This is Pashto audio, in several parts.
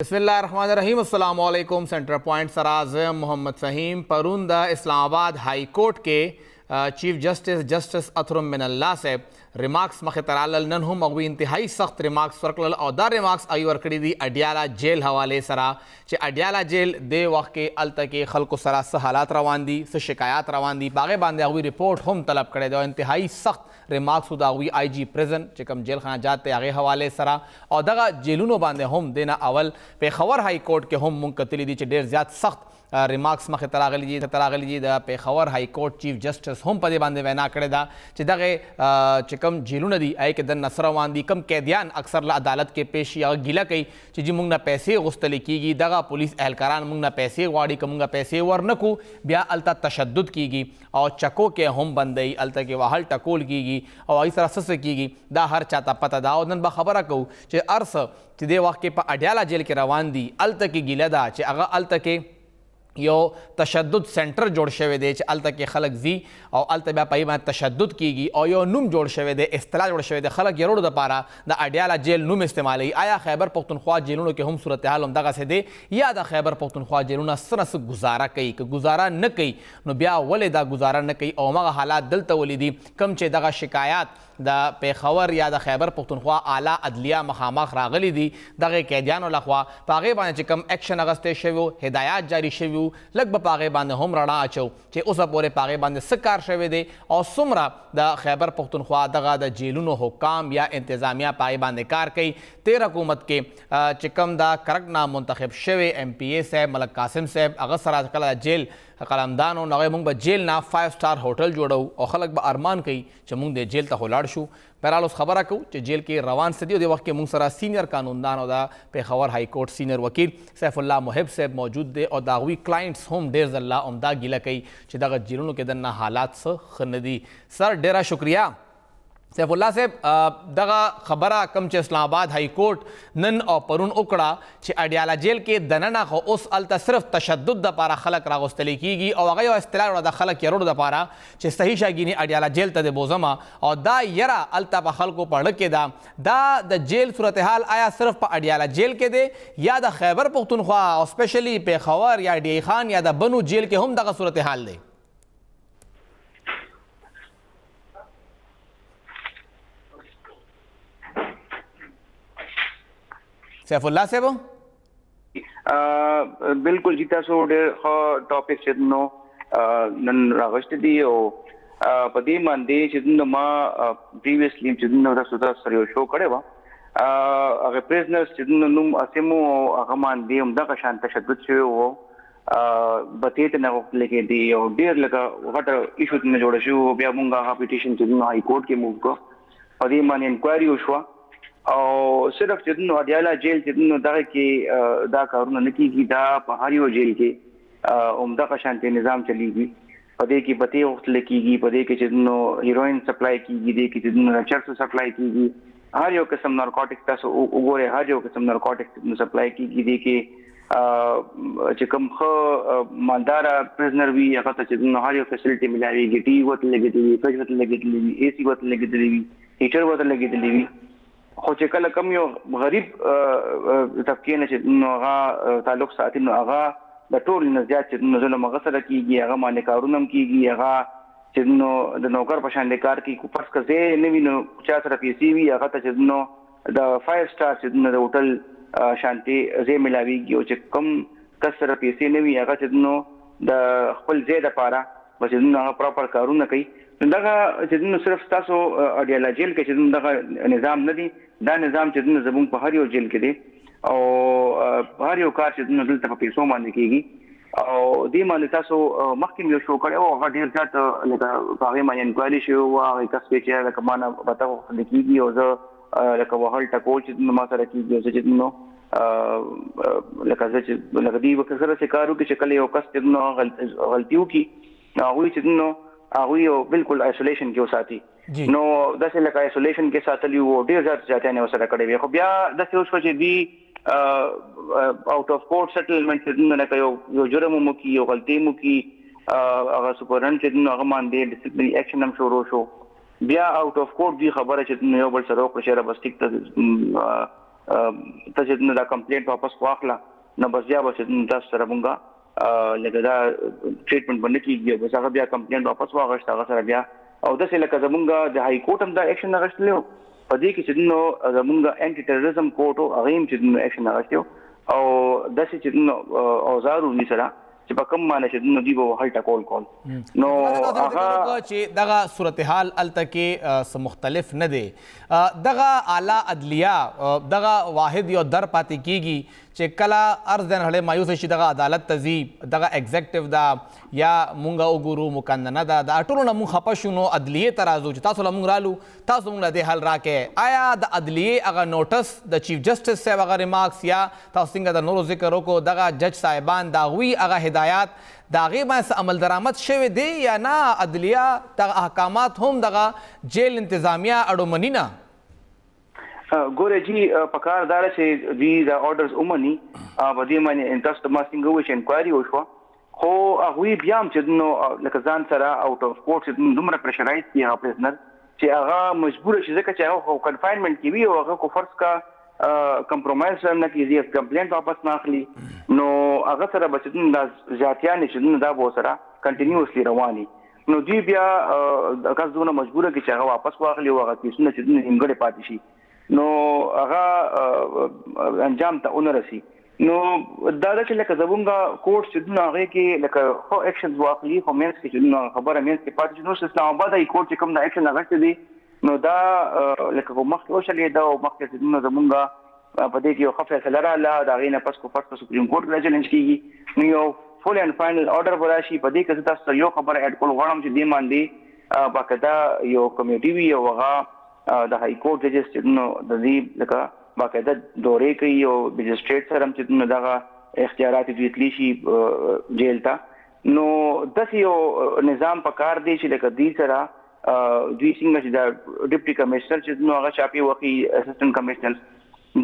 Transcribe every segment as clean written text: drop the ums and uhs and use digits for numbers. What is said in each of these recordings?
बिस्मिल्लाहिर्रहमानिर्रहीम। अस्सलाम वालेकुम। सेंटर पॉइंट सराज़ मोहम्मद फ़हीम परुंदा इस्लामाबाद हाई कोर्ट के चीफ जस्टिस अथरुम मिनल्ला से रिमार्क्स मख तराल नन हम अगवी इंतहाई सख्त रिमार्क्स वर्कल और दा रिमार्क्स आई वर्कड़ी दी अडियाला जेल हवाले सरा चे अडियाला जेल दे वक्त के अल तक खल्को सरा स हालात रवान दी स शिकायत रवान दी बागे बांधे अगवी रिपोर्ट हम तलब करे दो इंतहाई सख्त रिमार्क्स उदा अगवी IG प्रिजन चिकम जेल खाना जाते आगे हवाले सरा और दगा जेलूनो बांधे हम देना अवल पेखवर हाई कोर्ट के हम मुंकतली दी चे ढेर ज़्यादा सख्त रिमार्क्स मख तरागली जी द पेखवर हाई कोर्ट चीफ जस्टिस हम पदे बांधे वैना करे दा चे दगे चिकम जेलू नदी आए के दन नसरवान दी कम कैदियान अक्सर ला अदालत के पेश या गिला कई जी मुंग ना पैसे गुस्तली कीगी दगा पुलिस एहलकारान मुंग ना पैसे वाड़ी कमुंगा पैसे वर नकू ब्या अलता तशद्दुद कीगी और चको के हम बंदई अलता के वाहल टकोल कीगी और इस तरह से कीगी दा हर चाहता पता दा और बखबर कहू चे अर्स चे दे वाक़े पर अडियाला जेल के रवान दी अलता की गिला दा चे अगा अलता के यो तशद्दुद सेंटर जोड़ शवे दे अल तक के खलक जी और अल तबा पाई में तशद्दुद कीगी और यो नुम जोड़ शवे दे इस्तेला जोड़ शवे दे खलक यरोड़ द पारा द अडियाला जेल नुम इस्तेमाल ही आया खैबर पख्तूनख्वा जेलों के हम सूरत हाल हम दगा से दे या दा खैबर पख्तूनख्वा जेलों सनस गुजारा कई गुजारा न कई नो ब्या वले दा गुजारा न कई और मगा हालात दिल तवलीदी कम चे दगा शिकायत द पेखवर या द खैबर पख्तूनख्वा आला अदलिया मखामख रागली दी दगे कैदियान लखवा पागे बाने चिकम एक्शन अगस्ते शेवो हिदायत जारी शेवो लग पागे बांधे हम रणा अचो चे उस पोरे पागे बांधे सकार शवे दे और सुमरा द खैबर पख्तूनख्वा दगा द जेलूनो हुकाम या इंतजामिया पागे बांधे कार कई तेर हुकूमत के चिकम द करकना मुंतखब शवे MPA साहब मलक कासिम साहब अगसरा कला जेल कलमदान नगे मुंग जेल ना 5 स्टार होटल जोड़ो और खलक ब अरमान कई चमुंग दे जेल तक होलाड़ शू बहरहाल उस खबर कहूँ चे जेल के रवान से दे वक्त के मुंग सरा सीनियर कानूनदान और पेखवर हाई कोर्ट सीनियर वकील सैफुल्ला मुहिब साहब मौजूद दे और दागवी क्लाइंट्स होम डेर जल्ला उमदा गिला कई चे दाग जेलों के दन्ना हालात से खनदी सर डेरा शुक्रिया सैफुल्ला साहब दगा खबरा कम चे इस्लामाबाद हाई कोर्ट नन और परुन उकड़ा चे अडियाला जेल के दनना को उस अलता सिर्फ तशद्दुद द पारा खलक रागोस्तली कीगी और अगयो इस्तिलाह द खलक यरोड़ द पारा चे सही शागिनी अडियाला जेल तदे बोजमा और दा यरा अलता पा खल को पढ़ के दा द जेल सूरत हाल आया सिर्फ पा अडियाला जेल के दे या द खैबर पख्तूनख्वा और स्पेशली पेखवर या डी खान या द बनू जेल के हम दगा सूरत हाल दे सैफुल्ला से वो बिल्कुल जीता सो डेर टॉपिक चिदनो नन रागस्ट दी ओ पदी मंदे चिदनो मा प्रीवियसली चिदनो दा सुदा सरियो शो करे वा अगर प्रिजनर्स चिदनो नुम असेमो अगमान दी उमदा का शान तशद्दुद छे वो बतेत ना लेके दी और डेर लगा वट इशू ने जोड़ शो बिया मुंगा हा पिटीशन चिदनो हाई कोर्ट के मूव को पदी मान इंक्वायरी उशवा और सिर्फ जितनो अडियाला जेल जितनो दगा के दा कारुना नकी की दा पहाड़ियों जेल के उम्दा का शांति निज़ाम चलीगी पदे की बते वक्त लेकीगी पदे के जितनो हीरोइन सप्लाई कीगी दे की जितनो चर्च सप्लाई कीगी हर यो किस्म नारकोटिक्स तस उगोरे हर यो किस्म नारकोटिक्स सप्लाई कीगी दे के चिकम ख मालदारा प्रिजनर भी अगर जितनो हर यो फैसिलिटी मिलाएगी टी वत लगी दी फ्रिज वत लगी दी AC वत लगी दी हीटर वत लगी दी खो चे कल कम यो गरीब तबके ने गा ताल्लुक साथी नो आगा द टोल न ज्यादा नो जुल्म मगसर कीगी आगा माने कारुनम कीगी आगा चिदनो द नौकर पशान लेकार की कुपस का जे नवी नो 50 रुपए सीवी आगा त चिदनो द 5 स्टार चिदनो द होटल शांति जे मिलावी गियो चे कम 10 रुपए से नवी आगा चिदनो द खपल जे द पारा बस चिदनो प्रॉपर कारुन कई दगा चिदनो सिर्फ तासो अडियाला जेल के चिदनो दगा निजाम नदी दा निजाम चिदनो जबुन पहाड़ियों जेल के दे और पहाड़ियों कार चिदनो दिल तक पैसों माने कीगी और दी माने तासो मक्किन यो शो करे ओ ढेर जात लगा पागे माने इंक्वायरी शो हुआ कस पे चेयर लगा माना बताओ लिखीगी और लगा वहल टकोल चिदनो मा सर कीगी चिदनो लगा दी वकसर से कारू के शक्ल यो कस चिदनो गलतियों की हुई चिदनो हुई बिल्कुल आइसोलेशन के साथी नो दस लगा आइसोलेशन के साथ लियो वो डेढ़ हजार जाते हैं वसरा कड़े हो ब्या दस उसको दी आउट ऑफ कोर्ट सेटलमेंट से दिन लगा यो जुर्म मुकी यो गलती मुकी अगर सुपरन से दिन अगर मान दे डिसिप्लिनरी एक्शन हम शोरो शो ब्या आउट ऑफ कोर्ट दी खबर है चिदन यो बल सरो को शेरा बस्तिक ته چې دا کمپلینټ واپس واخلا نو بس بیا به چې تاسو سره مونږه لکه دا ټریټمنټ باندې کیږي بس هغه بیا کمپلینټ واپس واغښت هغه سره بیا او داسې لکه زمونږ د هاي کورټ هم دا اکشن اغشتلو په دې کې چې نو زمونږ انټي ټیرریزم کورټ هغه هم چې اکشن اغشتو او داسې چې نو اوزارو ني سره چې په کوم معنی چې نو دی به هل ټکول کول نو هغه چې دغه صورتحال التکه مختلف نه دی دغه اعلی عدلیه دغه واحد یو در پاتې کیږي چې کله ارز دن هړې مایوس شي دغه عدالت تزیب دغه ایگزیکټیو دا یا مونږه وګورو مکندنه دا ټولو نه مونږ خپه شو نو عدلیه ته راځو چې تاسو له مونږ رالو تاسو مونږ له دې حل راکې آیا د عدلیه هغه نوټس د چیف جسټس صاحب هغه ریمارکس یا تاسو څنګه د نورو ذکر وکړو دغه جج صاحبان د هغوی هغه هدایات د هغې باندې عمل درآمد شوی دی یا نه عدلیه دغه احکامات هم دغه جیل انتظامیه اړومني نه ګوره جی پکار دار چې دوی دا اورډرز اومني په دې باندې انټرست ما څنګه وشي انکوایري وشو خو هغه بیا هم چې نو لکه ځان سره اوټ اف کورټ چې دومره پرشرایز کی هغه پرسنل چې هغه مجبور شي ځکه چې هغه کنفاینمنت کې وي او هغه کو فرض کا کمپرومایز نه کیږي کمپلینټ واپس نه اخلي نو هغه سره بچتون دا ځاتیان چې دا به سره کنټینیوسلی رواني نو دوی بیا کس دونه مجبوره کی چې هغه واپس واخلي او هغه کیسونه چې نیمګړې پاتې شي نو هغه انجام ته ونرسي نو دا چې لکه زمونږ کورټ چې دونه هغه کې لکه خو اکشنز واخلي خو مینس کې چې خبره مینس کې پاتې نو اسلام آباد ای کورټ چې کوم دا اکشن هغه دي نو دا لکه مخکې وشلې دا او مخکې چې زمونږ په دې کې یو فیصله رااله دا غي نه پس کو فرض سپریم کورټ له چیلنج کیږي نو یو فول اینڈ فائنل آرډر وراشي په دې کې تاسو یو خبره اډ کول غواړم چې دې باندې باقاعده یو کمیټي وی او هغه د هاي کورټ ججز چې نو د دې لکه باقاعده دورې کوي او مجسټریټ سره چې نو دغه اختیارات دي تلی شي جیل ته نو د یو نظام په کار دی چې لکه دې سره دوی څنګه چې د ډیپټي کمشنر چې نو هغه چاپی وقي اسسټنټ کمشنر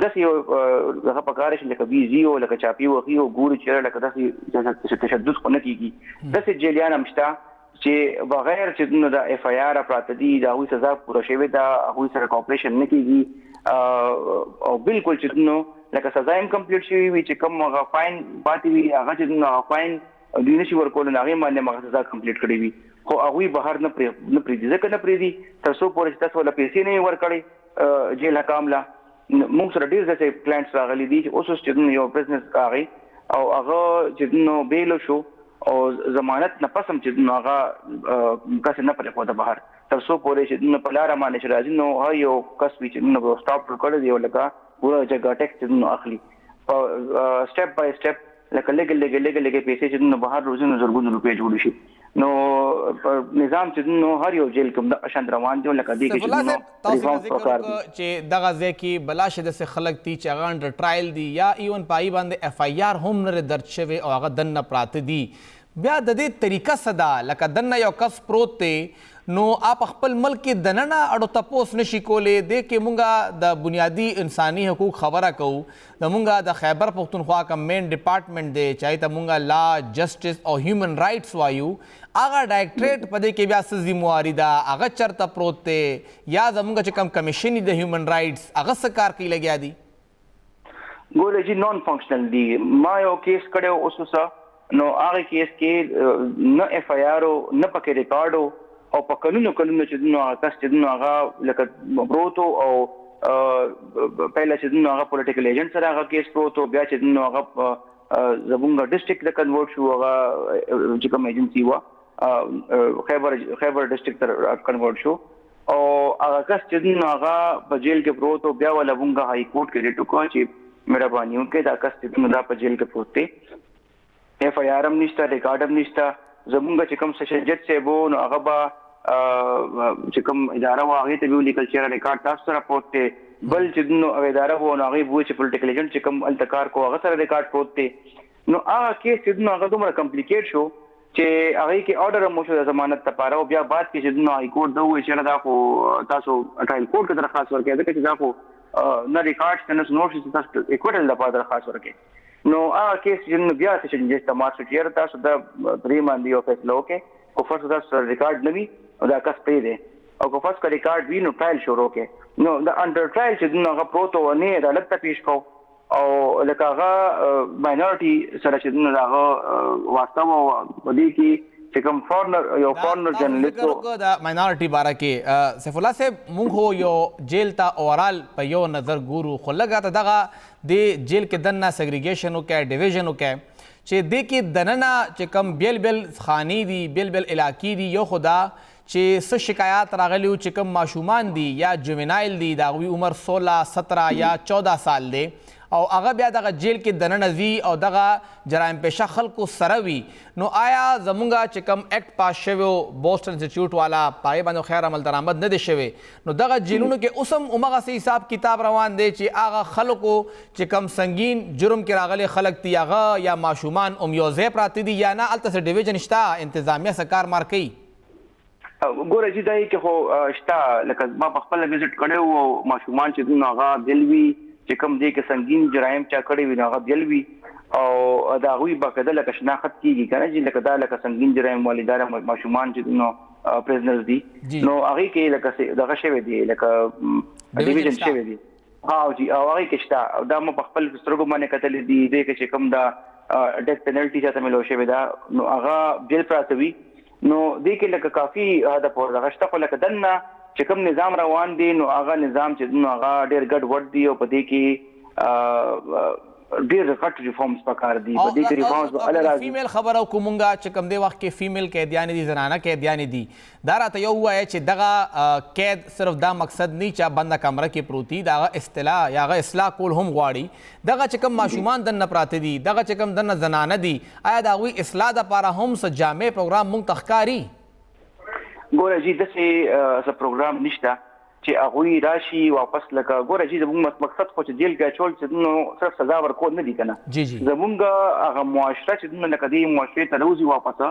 دغه یو هغه په کار چې لکه بي زی او لکه چاپی وقي او ګوري چې لکه دغه تشدد خو نه کیږي دغه جیلیان همشته چې بغیر چې نو د اف آی آر پراته دي دا هغوی سزا پوره شوې ده هغوی سره کوپریشن نه کیږي او بالکل چې نو لکه سزا هم کمپلیټ شوی وي چې کوم هغه فاین پاتې وي هغه چې نو فاین دوی نشي ورکول نه هغه باندې هغه سزا کمپلیټ کړی وي خو هغوی بهر نه پریږدي ځکه نه پریږدي تر څو پورې چې تاسو له پیسې نه ورکړي جیل حکام لا موږ سره ډیر ځکه کلاینټس راغلي دي چې اوس چې یو بزنس راغی او هغه چې نو بیل شو او ضمانت نه پسم چې نو هغه کس نه پرې خو د بهر تر څو پورې چې نو په لار باندې چې راځي نو هغه یو کس چې نو سټاپ کړی دی لکه پورا جګه ټیکس نو اخلي په سټپ بای سټپ لکه لګ پیسې چې نو بهر روزنه زرګونو روپیا جوړ شي نو نظام چې نو هر یو جیل کوم د شاند روان دی لکه دې کې چې دغه ځکه بلاشه د خلک تی چې هغه انډر ټرایل دی یا ایون پای باندې اف آی آر هم نه درج شوی او هغه دنه پراته دی بیا د دې طریقه صدا لکه دنه یو کس پروت دی نو آپ خپل ملک کې دننه اړو تپوس نشي کولې د کې مونږه د بنیادی انساني حقوق خبره کوو د مونږه د خیبر پختونخوا کا مین ډپارټمنټ دی چاہے ته مونږه لا جسټس او هیومن رائټس وایو هغه ډایرکټریټ په دې کې بیا څه ذمہواري ده هغه چرته پروت دی یا زمونږ چې کم کمیشن د هیومن رائټس هغه څه کار کوي لګیا دي ګوره جی نون فنکشنل دی ما یو کیس کړو اوس نو هغه کیس کې نه اف آی آر نه پکې ریکارډ او په قانونو چې نو هغه کس چې نو هغه لکه پروتو او پهله چې نو هغه پولیټیکل ایجنټ سره هغه کیس پروتو بیا چې نو هغه زبونګ ډیسټریکټ د کنورټ شو هغه چې کوم ایجنسی و خیبر ډیسټریکټ تر کنورټ شو او هغه کس چې نو هغه په جیل کې پروتو بیا ولا بونګ هاي کورټ کې ریټو کو چې مهرباني وکړئ دا کس چې نو دا په جیل کې پروت دی اف آی آر هم نشته ریکارډ هم نشته زمونږ چې کوم سیشن جج صاحب نو هغه به چې کوم اداره وه هغې ته به ولیکل چې ریکارډ تاسو سره پروت دی بل چې نو اداره وه نو هغې به وایي چې پولیټیکل ایجنټ چې کوم هلته کار کو هغه سره ریکارډ پروت دی نو هغه کیس چې نو هغه دومره کمپلیکیټ شو چې هغې کې آرډر هم وشو د ضمانت لپاره او بیا بعد کې چې نو هاي کورټ دا ووایي چې دا خو تاسو ټرایل کورټ کې درخواست ورکړئ ځکه چې دا خو نه ریکارډ شته نه نوټ شته تاسو ایکویټل لپاره درخواست ورکړئ نو هغه کیس چې بیا سیشن جج ته مارچ چیرې تاسو د پرې باندې یو فیصله وکړئ او فرض تاسو ریکارډ نه وي او دا کس پرې دی او که فرض کا ریکارډ وي نو ټرایل شروع وکړئ نو د انډر ټرایل چې هغه پروت و نه عدالت ته پیش کو او لکه هغه ماینورټي سره چې هغه واسطه و ودی کی چې کوم فورنر یو فورنر جرنالست د ماینورټي باره کې سیف الله صاحب موږ هو یو جیل ته اورال په یو نظر ګورو خو لږه ته دغه د جیل کې دننه سیګریګیشن وکړي ډیویژن وکړي چې دې کې دننه چې کوم بیل بیل خاني دي بیل بیل علاقې دي یو خدا چې څه شکایات راغلي چې کوم ماشومان دي یا جوینایل دي د هغوی عمر 16 17 یا 14 سال دی او هغه بیا دغه جیل کې دننه ځي او دغه جرایم پیشه خلکو سره وي نو آیا زمونږ چې کوم اکټ پاس شوی بوسټن انسټیټیوټ والا پای باندې خیر عمل درآمد نه دی شوی نو دغه جیلونو کې اوس هم همغسې حساب کتاب روان دی چې هغه خلکو چې کوم سنګین جرم کې راغلي خلک دي هغه یا ماشومان هم یو ځای پراته دي یا نه هلته څه ډیویژن شته انتظامیه څه کار مار کوي ګوره چې دای کې خو شته لکه ما په خپل وزټ کړو او ماشومان چې دغه هغه دلوي چې کوم دی کې سنگین جرایم چا کړی وي هغه دلوي او دا غوي باقاعده لکه شناخت کیږي کنه چې لکه دا لکه سنگین جرایم والدار ماشومان چې نو پریزنرز دي نو هغه کې لکه دغه شوی دی لکه ډیویژن شوی دی جی او هغه کې شته دا ما په خپل سترګو باندې کتل دي دې چې کوم دا ډیث پینلټي چې ملو شوی دا نو هغه جیل پراتوي نو دې کې لکه کافي دا په دغه شته خو لکه دنه چې کوم نظام روان دی نو هغه نظام چې نو هغه ډېر ګډ وډ دی او په دې کې ډېر غټ ریفارمز پکار دي په دې کې ریفارمز ول راځي فیمیل خبره کومګه چې کوم دی وخت کې فیمیل قیدیان دي زنانه قیدیان دي دا راته یو وایي چې دغه قید صرف دا مقصد نه چې بنده کمره کې پروتي دغه اصطلاح یا هغه اصلاح کول هم غواړي دغه چې کوم ماشومان دنه پراته دي دغه چې کوم دنه زنانه دي آیا د هغوی اصلاح دپاره هم څه جامع پروګرام موږ ته ښکاري ګوره جی داسې پروګرام نشته چې هغوی راشي واپس لکه ګوره جی زموږ مقصد خو چې جیل کې اچول چې نو صرف سزا ورکول نه دي کنه زموږ هغه معاشره چې نو لکه دې معاشرې ته روزي واپس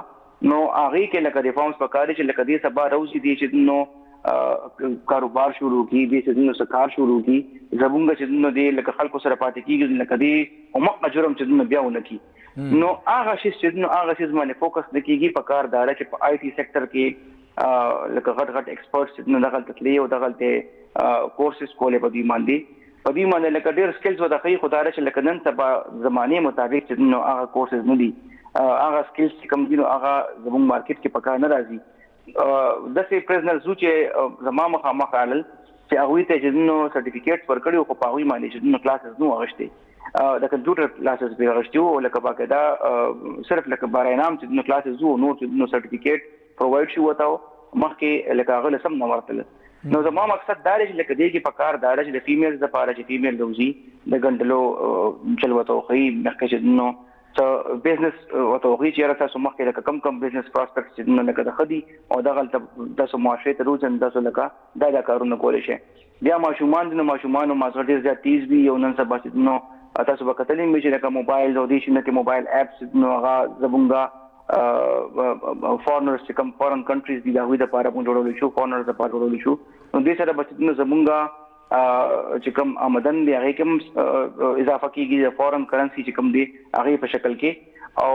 نو هغې کې لکه ریفارمز پکار چې لکه دې سبا روزي دي چې نو کاروبار شروع کړي دې چې نو کار شروع کړي زموږ چې نو دې لکه خلکو سره پاتې کېږي لکه دې عمق جرم چې نو بیا ونه کړي نو هغه شی چې نو هغه شی باندې فوکس نه کېږي پکار دا چې په آی ټي سېکټر کې لکه غټ ایکسپرټس چې دغه تللی او دغه کورسز کولې په دې باندې لکه ډېر سکلز ودخې خدای چې لکه نن سبا زمانه مطابق چې نو هغه کورسز نه دي هغه سکلز چې کوم دي نو هغه زموږ مارکیټ کې پکار نه راځي داسې پریزنرز چې زما مخامخ رالل چې هغوی ته چې نو سرټیفیکیټس ورکړي خو په هغوی باندې چې نو کلاسز نو اغوښتي د کمپیوټر کلاسز به اغوښتي او لکه باقاعده صرف لکه بار انعام چې نو کلاسز وو نو چې نو سرټیفیکیټ پرووایډ شي وته مخکې لکه هغه سم نه ورتل نو زما مقصد دا دی چې لکه دې کې پکار دا چې د فیمیلز لپاره چې فیمیل روزي د ګندلو چلوته خو مخکې چې نو څه بزنس وته خو چې راته سم مخکې لکه کم بزنس پراسپیکټس چې نو لکه د خدي او دغه د معاشرې ته روزن د لکه دا کارونه کولای شي بیا ماشومان د ماشومان مازغه ډیر زیات تیز وي او نن سبا چې نو تاسو به کتلې مې چې لکه موبایل او د شي نه موبایل اپس نو هغه زبونګه فورنرز چې کوم فورن کنټریز دي دا هغوی دپاره موږ جوړولی شو فورنرز دپاره جوړولی شو نو دې سره به چې زمونږ چې کوم آمدن دی هغې کې هم اضافه کېږي د فورن کرنسي چې کوم دی هغې په شکل کې او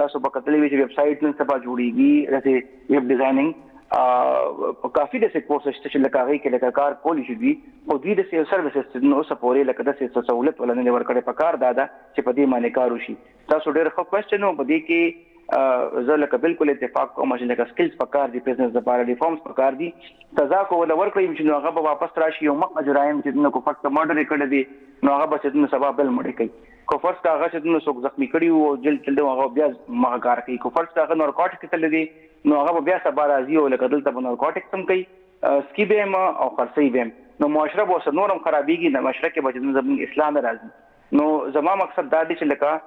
تاسو به کتلی وي چې ویب سایټ نن سبا جوړېږي داسې ویب ډیزایننګ کافي داسې کورسز شته چې لکه هغې کې لکه کار کولی شي دوی او دوی داسې سروسز چې نو اوسه پورې لکه داسې سهولت ولا نه دی ورکړی پکار دا ده چې په دې باندې کار وشي تاسو ډېر ښه کوېسچن و په دې کې زه لکه بالکل اتفاق کوم چې لکه سکلز پکار دي بزنس دپاره ریفارمز پکار دي سزا کو ولا ورکړئ چې نو هغه به واپس راشي او مخ جرایم چې نو کو فرض مرډر یې کړی دی نو هغه به چې نو سبا بل مړی کوي کو فرض هغه چې نو څوک زخمي کړي او جیل تللی هغه بیا مغه کار کوي کو فرض هغه نارکوټیک تللی دی نو هغه بیا سبا راځي او لکه دلته به نارکوټیک هم کوي سکي به هم او خرڅوي به هم نو معاشره به ورسره نور هم خرابېږي د معاشره کې به چې زموږ اسلام نه راځي نو زما مقصد دا دی چې لکه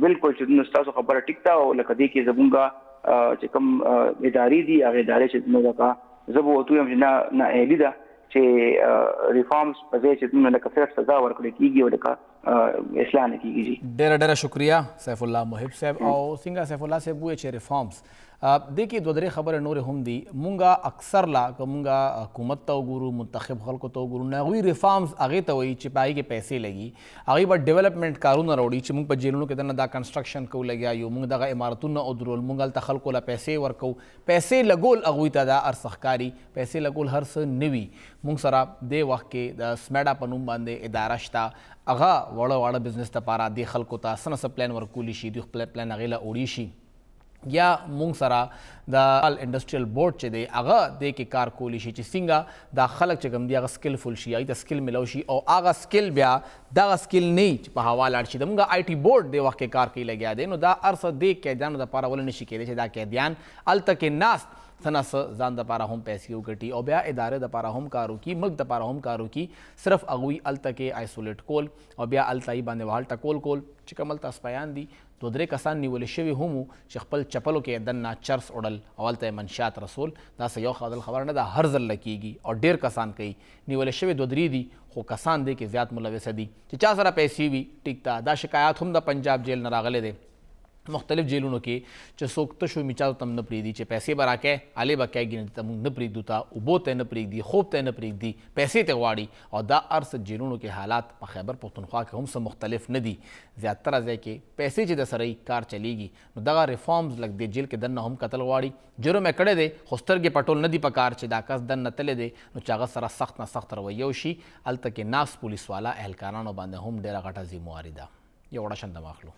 بالکل چې نو ستاسو خبره ټیک ده او لکه دې کې زمونږ چې کوم ادارې دي هغه ادارې چې نو لکه زه به ورته وایم چې نه اهلي ده چې ریفارمز په ځای چې نو لکه صرف سزا ورکړل کېږي او لکه اصلاح نه کیږي. جی ډېره شکریہ سیف الله محب صاحب. او څنګه سیف الله صاحب وایي چې ریفارمز دې کې دوه درې خبرې نورې هم دي. مونږه اکثر لا که مونږه حکومت ته وګورو منتخب خلکو ته وګورو نو هغوی ریفارمز هغې ته وایي چې په هغې کې پیسې لګي هغوی به ډیولپمنټ کارونه راوړي چې مونږ په جیلونو کې دننه دا کنسټرکشن کوو لګیا یو مونږ دغه عمارتونه ودرول مونږ هلته خلکو له پیسې ورکوو. پیسې لګول هغوی ته دا ارڅ ښکاري. پیسې لګول هر څه نه وي. مونږ سره دې وخت کې د سمیډا په نوم باندې اداره شته هغه وړه بزنس دپاره دې خلکو ته څه نه څه پلان ورکولی شي دوی خپل پلان هغې له وړي شي. یا مونږ سره د انډسټریل بورډ چې دی هغه دې کې کار کولی شي چې څنګه دا خلک چې کوم دي هغه سکلفل شي هغوی ته سکل میلو شي او هغه سکل بیا دغه سکل نه چې په هوا لاړ شي. د مونږ آی ټي بورډ دې وخت کې کار کوي لګیا دی نو دا هر څه دې قیدیانو دپاره ولې نشي کېدی چې دا قیدیان هلته کې ناست څه نه څه ځان دپاره هم پیسې وګټي او بیا ادارې دپاره هم کار وکړي ملک دپاره هم کار وکړي. صرف هغوی هلته کې آیسولیټ کول او بیا هلته یې باندې وهل ټکول کول چې کوم هلته سپیان دي دوه درې کسان نیول شوي هم چې خپل چپلو کې دننه چرس وړل او هلته یې منشیات رسول. داسې یو خبره نه ده هر ځل کېږي او ډېر کسان کوي. نیول شوي دوه درې دي خو کسان دی کې زیات ملوثه دي چې چا سره پیسې وي ټیک ده. دا شکایات هم د پنجاب جیل نه راغلی دی مختلف جیلونو کې چې څوک تشو میچاو ته هم نه پرېږدي چې پیسې به راکې هلې به کېږي ته موږ نه پرېږدو ته اوبو ته نه پرېږدي خوب ته نه پرېږدي پیسې ته غواړي. او دا هر څه جیلونو کې حالات په خیبر پښتونخوا کې هم څه مختلف نه دي. زیاتره ځای کې پیسې چې د سره کار چلیږي نو دغه ریفارمز لږ د جیل کې دننه هم قتل غواړي. جرم یې کړی دی خو سترګې پټول نه دي په کار چې دا کس دننه تللی دی نو چې هغه سره سخت نه سخت رویه وشي. هلته کې ناست پولیس والا اهلکارانو باندې هم ډېره غټه ذمواري ده. یو وړه شنده واخلو.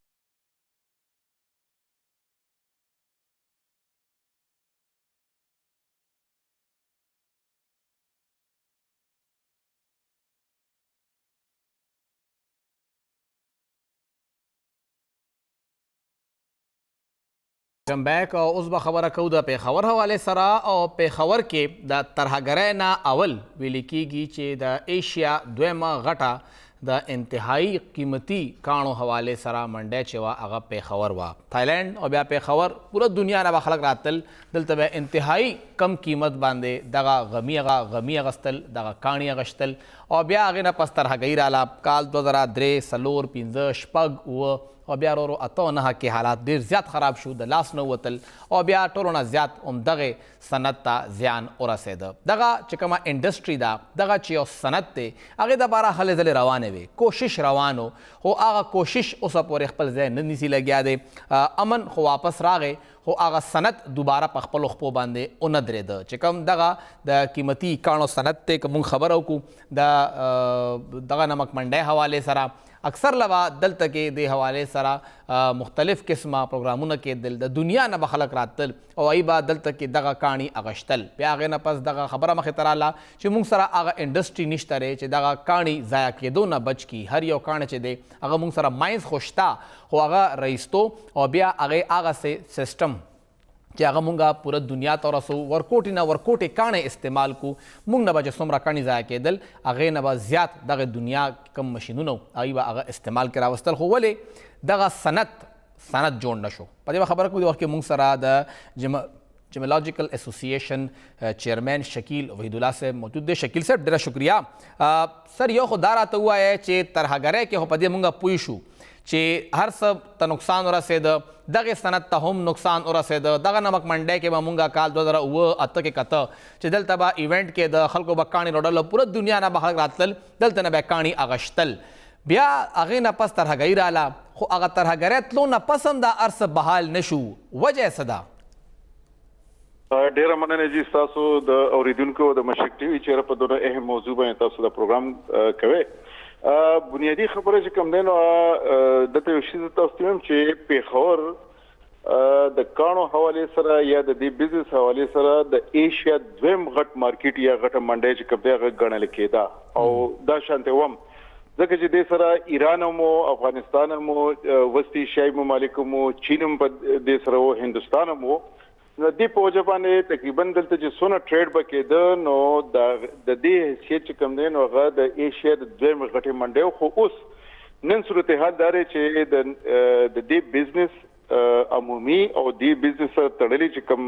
کم بیک او اوس به خبره کوو د پیښور حوالې سره. او پیښور کې د ترهګرۍ نه اول ویل کېږي چې د ایشیا دویمه غټه د انتهایی قیمتي کاڼو حوالې سره منډی چې وه هغه پیښور وه. تایلینډ او بیا پیښور پوره دنیا نه به خلک راتل دلته به انتهایی کم قیمت باندې دغه غمی اغستل دغه کاڼي اغشتل او بیا هغې نه پس ترهګۍ راله. کال 2003 4 5 6 اوه او بیا ورو اته نهه کې حالات ډېر زیات خراب شو د لاس نه وتل او بیا ټولو نه زیات همدغې صنعت ته زیان ورسېده. دغه چې کومه انډسټري ده دغه چې یو صنعت دی هغې دپاره هلې ځلې روانې وې کوشش روان خو هغه کوشش اوسه پورې خپل ځای نه نیسي لګیا دی. امن خو واپس راغی خو هغه صنعت دوباره په خپلو خپو باندې ونه درېده چې کوم دغه د قیمتي کاڼو صنعت دی که موږ خبره وکړو دغه نمک منډۍ حوالې سره اکثر لبا دلته کې د حوالې سره مختلف قسمه پروګرامونه کېدل د دنیا نه به خلک راتل او ای به دلته کې دغه کاڼي اغشتل. بیا هغې نه پس دغه خبره مخې ته راله چې موږ سره هغه انډسټري نشته دی چې دغه کاڼي ضایع کېدو نه بچ کړي. هر یو کاڼی چې دی هغه موږ سره ماینز خو شته خو هغه رئیستو او بیا هغې هغه سیسټم چې هغه مونږه پوره دنیا ته ورسو ورکوټې نه ورکوټې کاڼې استعمال کو مونږ نه به چې څومره کاڼي ضایع کېدل هغې نه به زیات دغه دنیا کم مشینونه هغوی به هغه استعمال کې راوستل. خو ولې دغه صنعت جوړ نه شو. په دې به خبره کوو د وخت کې مونږ سره د جیمولوجیکل ایسوسییشن چیئرمین شکیل وحید الله صاحب موجود دی. شکیل صاحب ډېره شکریه. سر یو خو دا راته ووایه چې ترهګرۍ کې خو په دې مونږه پوه شو چې هر څه ته نقصان ورسېده دغې صنعت ته هم نقصان ورسېده. دغه نمک منډۍ کې به مونږه کال 2008 کې کته چې دلته به ایونټ کې د خلکو به کاڼي راوړل پوره دنیا نه به خلک راتلل دلته نه به کاڼي اغشتل. بیا هغې نه پس ترهګۍ راله خو هغه ترهګرۍ تلو نه پس هم دا هر څه بحال نه شو. وجه یې څه ده؟ ډیره مننه جی تاسو د اوریدونکو د مشرق ټي وي چیرې په دغه اهم موضوع باندې تاسو د پروګرام کوي. بنیادی خبره چې کوم دی نو دلته یو شی زه تاسو ته وایم چې پیښور د کاڼو حوالې سره یا د دې بزنس حوالې سره د ایشیا دویم غټ مارکیټ یا غټه منډۍ چې کوم دی هغه ګڼل کېده او دا شانتې وم ځکه چې دې سره ایران مو افغانستان مو وسطي ایشیایي ممالک مو چین هم په دې سره و هندوستان مو نو دې په وجه باندې تقریبا دلته چې څونه ټریډ به کېده نو د دې حیثیت چې کوم دی نو هغه د ایشیا د دویم غټې منډۍ خو اوس نن صورتحال دا دی چې د دې بزنس عمومي او دې بزنس سره تړلي چې کوم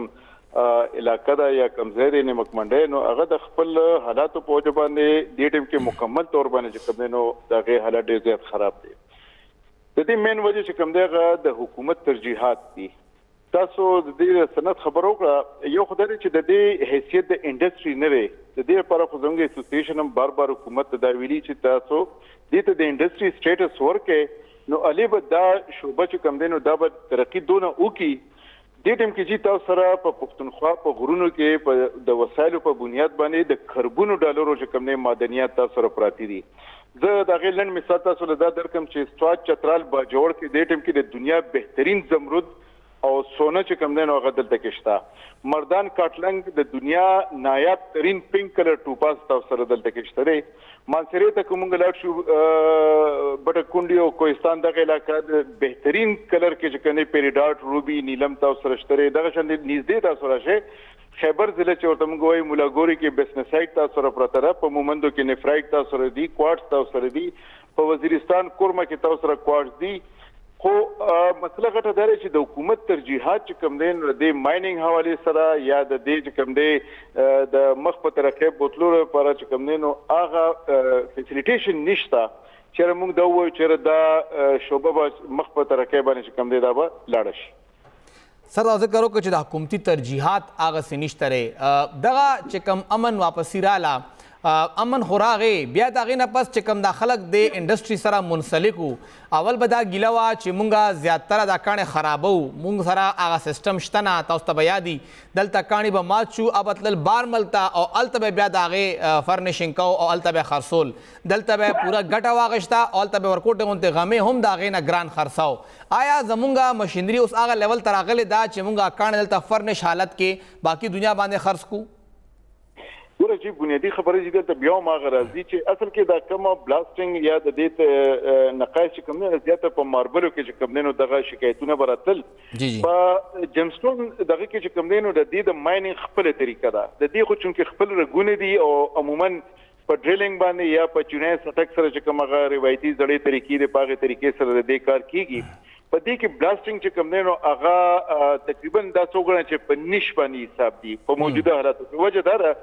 علاقه دا یا کمزې د نمک منډي نو هغه د خپل حالاتو په وجه باندې دې ټیم کې مکمل تور باندې چې کوم نو دغه حالت ډېر زیات خراب دي. د دې مین وجه چې کوم دغه د حکومت ترجیحات دي. تاسو د دې سند خبرو کړه یو خدای چې د دې حیثیت د انډستری نه لري د دې لپاره خو زموږ اسوسییشن هم بار حکومت دا ویلي چې تاسو دې ته د انډستری سټیټس ورکې نو الیبه دا شوبه چې کوم دینو دا به ترقی دونه وکي دې ټیم کې چې تاسو سره په پښتونخوا په غرونو کې په د وسایلو په بنیاد باندې د کاربونو ډالرو چې کوم نه معدنیات تاسو سره پراتی دي. زه دا غیلن مثال تاسو له دا درکم چې سټواچ چترال با جوړ کې دې ټیم کې د دنیا بهترین زمرد او سونه چې کوم نه غدل تکشتا مردان کاټلنګ د دنیا نایاب ترین پینک کلر ټوپاس تاسو سره دلته کېشته دی. مانسری ته کومګ لاړ شو بټ کونډي او کوهستان دغه علاقې د بهترین کلر کې چې کنه پیریډاټ روبي نیلم تاسو سره شته دغه شند نږدې تاسو راشه خیبر ضلع چې ورته موږ وایي مولاګوري کې بسنسایت تاسو سره پراته ده په مومندو کې نفرایټ تاسو سره دي کوارټز تاسو سره دي په وزیرستان کورما کې تاسو سره کوارټز دي. خو مسله غټه دا چې د حکومت ترجیحات چې کوم دین د مایننګ حواله سره یا د دې چې کوم دی د مخ په طرفه بوتلو لپاره چې کوم دین او هغه فیسیلیټیشن نشته چې موږ دا وایو چې دا شوبه مخ په طرفه باندې چې کوم دی دا به لاړ شي. سر ذکر وکړو چې د حکومتي ترجیحات هغه سنشتره دغه چې کوم امن واپسی رااله امن خوراغه بیا دا غینه پس چې کوم د خلک د انډستری سره منسلکو اول به دا ګیله وا چې مونږه زیاتره دا کانه خرابو مونږ سره هغه سیستم شته نه تاسو ته بیا دي دلته کانی به مات شو ابتل بار ملتا او الته بیا دا غي فرنیشنګ کو او الته به خرصول دلته به پورا ګټه واغشتا او الته به ورکوټه اونته غمه هم دا غینه ګران خرڅاو. آیا زمونږه ماشينري اوس هغه لیول تراغله دا چې مونږه کانه دلته فرنش حالت کې باقی دنیا باندې خرڅ کو ګوره چې بنیادی خبره چې دلته بیا ما غراضي چې اصل کې دا کومه بلاستینګ یا د دې نقایص کوم نه زیاته په ماربلو کې چې کوم نه دغه شکایتونه براتل په جیمستون دغه کې چې کوم نه د دې د مایننګ خپل طریقه ده د دې خو چې خپل رګونه دي او عموما په ډریلینګ باندې یا په چونې سټک سره چې کومه روایتي زړې طریقې د پاغه طریقې سره د دې کار کیږي. په دې کې بلاستینګ چې کوم نه هغه تقریبا دا څوګنه چې په نش باندې حساب دي په موجوده حالاتو په وجه دا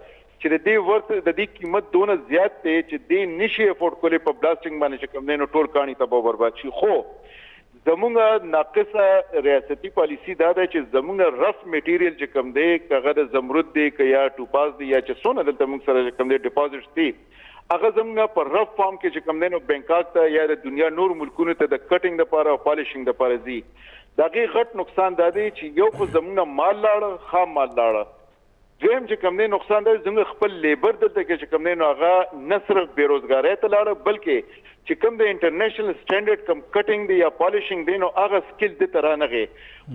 چې د دې ورته د دې قیمت دونه زیات دی چې دې نشي افورد کولی په بلاستینګ باندې چې کوم نه ټول کانی تباہ برباد شي. خو زمونږ ناقصه ریاستي پالیسی دا ده چې زمونږ رف میټیریل چې کوم دی کغه د زمرد دی یا ټوپاز دی یا چې سونه دلته موږ سره کوم دی ډیپوزټ دی هغه زمونږ پر رف فارم کې چې کوم دی نو بینکاک ته یا د دنیا نور ملکونو ته د کټینګ لپاره او پالیشینګ لپاره زی دغه غټ نقصان دا دی چې یو خو زمونږ مال لاړ خام مال لاړ دویم چې کوم نه نقصان دی زموږ خپل لیبر دلته کې چې کوم نه هغه نه صرف بیروزګاری ته لاړ بلکې چې کوم د انټرنیشنل سټانډرډ کم کټینګ دی یا پالیشینګ دی نو هغه سکل د ترانغه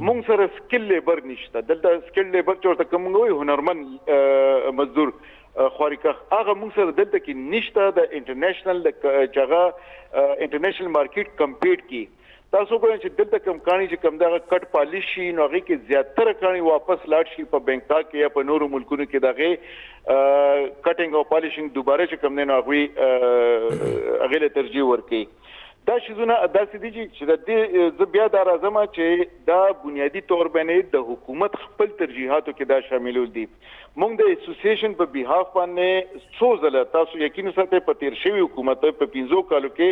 مونږ سره سکل لیبر نشته دلته سکل لیبر چورته کوم وي هنرمند مزدور خارقه هغه مونږ سره دلته کې نشته د انټرنیشنل جگہ انټرنیشنل مارکیټ کمپیټ کی تاسو کوئ چې دلته کم کانی چې کم دغه کټ پالیش شي نو هغه کې زیاتره کانی واپس لاړ شي په بینکاک کې یا په نورو ملکونو کې دغه کټینګ او پالیشینګ دوباره چې کم نه هغه له ترجیح ورکړي. دا شیزونه داسې دي چې د دې ز بیا دا راځم چې دا بنیادی تور باندې د حکومت خپل ترجیحاتو کې دا شاملول دي. موږ د اسوسییشن په بیهاف باندې څو ځله تاسو یقین ساتئ په تیر شوی حکومت په 15 کالو کې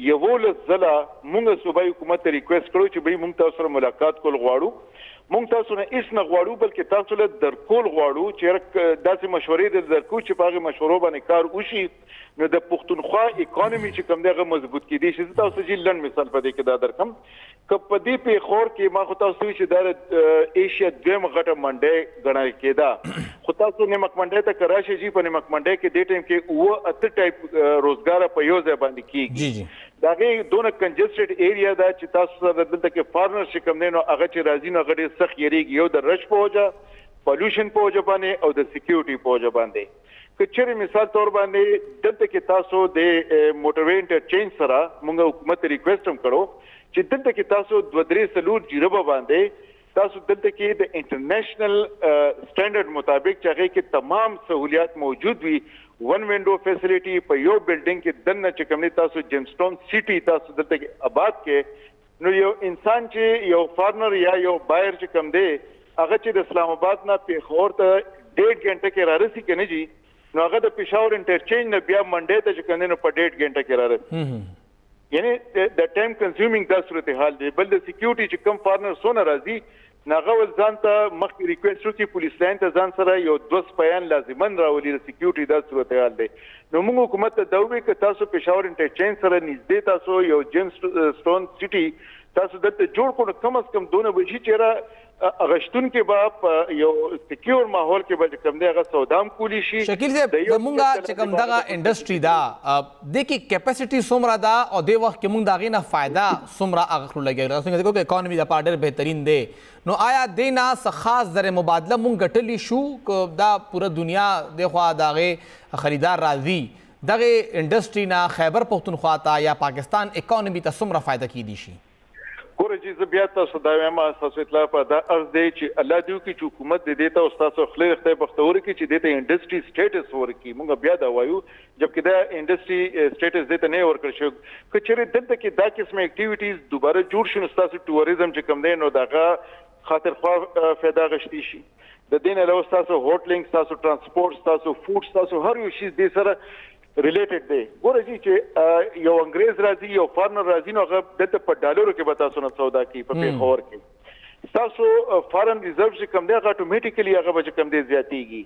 یو ځله موږ صوبایي حکومت ته ریکوست کړو چې به موږ تاسو سره ملاقات کول غواړو. موږ تاسو نه هیڅ نه غواړو بلکې تاسو له درکول غواړو چې داسې مشورې د درکو چې په هغه مشورو باندې کار وشي نو د پښتونخوا اکانومي چې کوم دغه مضبوط کیدی شي. تاسو چې لن مثال په دې کې دا درکم ک په دې په خور کې ما خو تاسو چې د ایشیا دیم غټه منډه غنل کېدا خو تاسو نمک منډه ته کراشي جی په نمک منډه کې دې ټیم کې او اته ټایپ روزګار په یو ځای باندې کیږي. داغه دونه کنجسټډ ایریا دا چې تاسو سره دلته کې فارمر شکم نه نو هغه چې راځي نو هغه سخت یریږي یو د رش په وجه پولوشن په وجه باندې او د سکیورټي په وجه باندې. کچېره مثال تور باندې دلته کې تاسو د موټروي انټرچینج سره موږ حکومت ریکوست هم کړو چې دلته کې تاسو 2-3 سلور جیربه باندې تاسو دلته کې د انټرنیشنل سټانډرډ مطابق چې هغه کې تمام سہولیات موجود وي ون وینډو فیسیلیټي په یو بلډینګ کې دنه چې کوم تاسو جیمستون سیټي تاسو دلته کې آباد کې نو یو انسان چې یو فارمر یا یو بایر چې کوم دی هغه چې د اسلام آباد نه پیښور ته 1.5 غنټه کې رارسي کنه جی نو هغه د پېښور انټرچینج نه بیا منډې ته چې کنه نو په 1.5 غنټه کې رارسي یعنی د ټایم کنزیومینګ دا صورتحال دی. بل د سکیورټي چې کم فارنر سونه راځي ناغه ول ځان ته مخکې ریکوست وکړي پولیس لاین ته ځان سره یو 2 بیان لازمن راولي د سکیورټي دا صورتحال دی. نو موږ حکومت ته دا وایو چې تاسو پېښور انټرچینج سره نږدې تاسو یو جیمز سټون سټي تاسو دلته جوړ کړو کم از کم دونه بشي چې اغشتون کې به یو سکیور ماحول کې به کوم دی هغه سودام کولی شي. شکیل صاحب زمونږه چې کوم دغه انډسټري دا د کی کیپاسټي څومره ده او د وخت کې موږ دغه نه فائدہ څومره اغه لګي راځي چې اکانومي د پاره ډېر بهترین دی نو آیا دینا خاص زر مبادله مونږ ګټلی شو دا پوره دنیا د خوا دغه خریدار راځي دغه انډسټري نه خیبر پختونخوا ته یا پاکستان اکانومي ته څومره فائدہ کیدی شي؟ ګوره چې زه بیا تاسو دا وایم تاسو اطلاع په دا ارز دی چې الله دیو کې چې حکومت دې ته او تاسو خپل خپل بختور کې چې دې ته انډسټري سټیټس ورکړي موږ بیا دا وایو جبکې دا انډسټري سټیټس دې ته نه ورکړ شو کچېره دلته کې دا قسمه اکټیویټیز دوباره جوړ شي نو تاسو ټوریزم چې کم دی نو دغه خاطر خوا فایده غشتي شي د دین له تاسو هوټلینګ تاسو ترانسپورت تاسو فوډ تاسو هر یو شی دې سره ریلیټډ دی. ګوره چې یو انګریز راځي یو فارنر راځي نو هغه دلته په ډالرو کې به تاسو نه سودا کوي په پیښور کې تاسو فارن ریزرو چې کم دی هغه اتوماتیکلی هغه به کم دی زیاتېږي.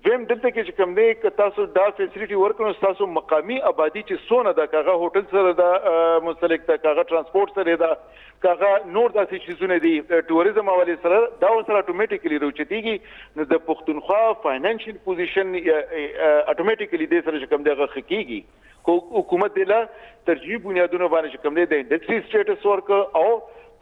ویم دلته کې چې کم دی که تاسو دا فیسیلیټي ورکړو تاسو مقامی آبادی چې سونه ده کاغه هوټل سره ده مستلک ده کاغه ترانسپورت سره ده کاغه نور داسې چیزونه دي ټوریزم حواله سره دا سره اتوماتیکلی روچتيږي نو د پښتونخوا فاینانشل پوزیشن اتوماتیکلی د سره کوم دغه حقيقي حکومت دلا ترجیح بنیادونو باندې کوم د انډسټري سټیټس ورک او